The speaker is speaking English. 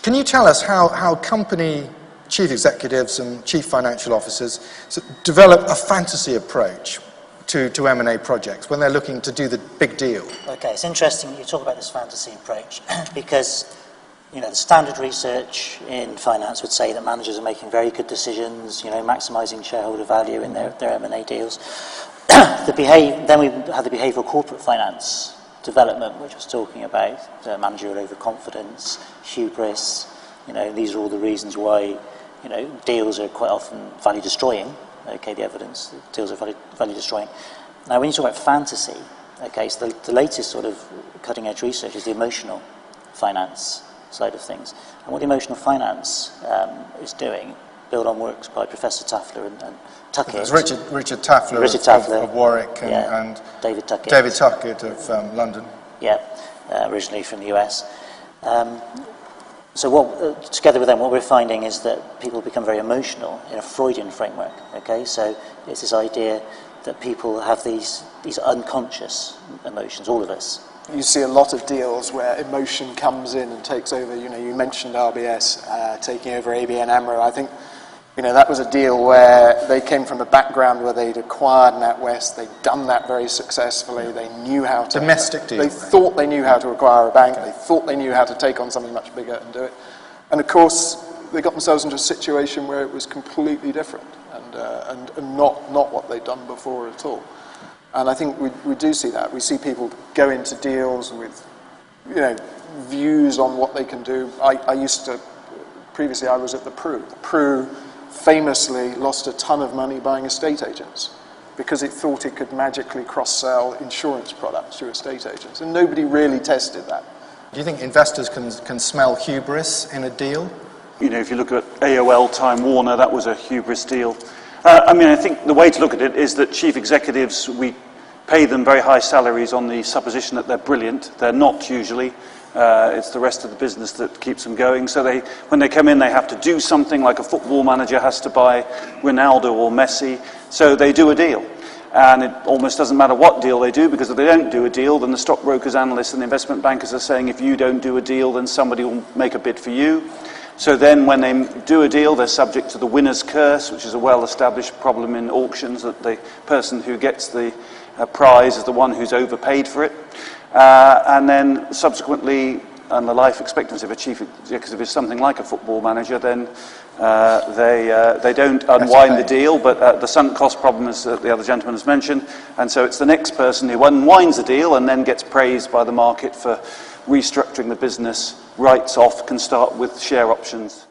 Can you tell us how company chief executives and chief financial officers develop a fantasy approach to M&A projects when they're looking to do the big deal? Okay, it's interesting that you talk about this fantasy approach because, you know, the standard research in finance would say that managers are making very good decisions, you know, maximising shareholder value in their M&A deals. Then we have the behavioural corporate finance development, which was talking about managerial overconfidence, hubris. You know, these are all the reasons why, you know, deals are quite often value destroying. Okay, the evidence, deals are value destroying. Now, when you talk about fantasy, okay, so the latest sort of cutting edge research is the emotional finance side of things. And what the emotional finance is doing, built on works by Professor Taffler and Tuckett. It was Richard Taffler of Warwick and David Tuckett of London. Yeah, originally from the US. So together with them, what we're finding is that people become very emotional in a Freudian framework. Okay, so it's this idea that people have these unconscious emotions, all of us. You see a lot of deals where emotion comes in and takes over. You know, you mentioned RBS taking over ABN AMRO. I think, you know, that was a deal where they came from a background where they'd acquired NatWest, they'd done that very successfully, they knew how to... Domestic deal. They thought they knew how to acquire a bank, they thought they knew how to take on something much bigger and do it. And of course, they got themselves into a situation where it was completely different and not what they'd done before at all. And I think we do see that. We see people go into deals with, you know, views on what they can do. Previously I was at the Pru. The Pru famously lost a ton of money buying estate agents because it thought it could magically cross-sell insurance products to estate agents, and nobody really tested that. Do you think investors can smell hubris in a deal? You know, if you look at AOL Time Warner, that was a hubris deal. I mean, I think the way to look at it is that chief executives, we pay them very high salaries on the supposition that they're brilliant. They're not usually. It's the rest of the business that keeps them going. So when they come in, they have to do something like a football manager has to buy Ronaldo or Messi. So they do a deal. And it almost doesn't matter what deal they do, because if they don't do a deal, then the stockbrokers, analysts, and the investment bankers are saying, if you don't do a deal, then somebody will make a bid for you. So then when they do a deal, they're subject to the winner's curse, which is a well-established problem in auctions, that the person who gets the prize is the one who's overpaid for it. And then subsequently, and the life expectancy of a chief executive is something like a football manager, then they don't unwind the deal, but the sunk cost problem, as the other gentleman has mentioned, and so it's the next person who unwinds the deal and then gets praised by the market for restructuring the business, writes off, can start with share options.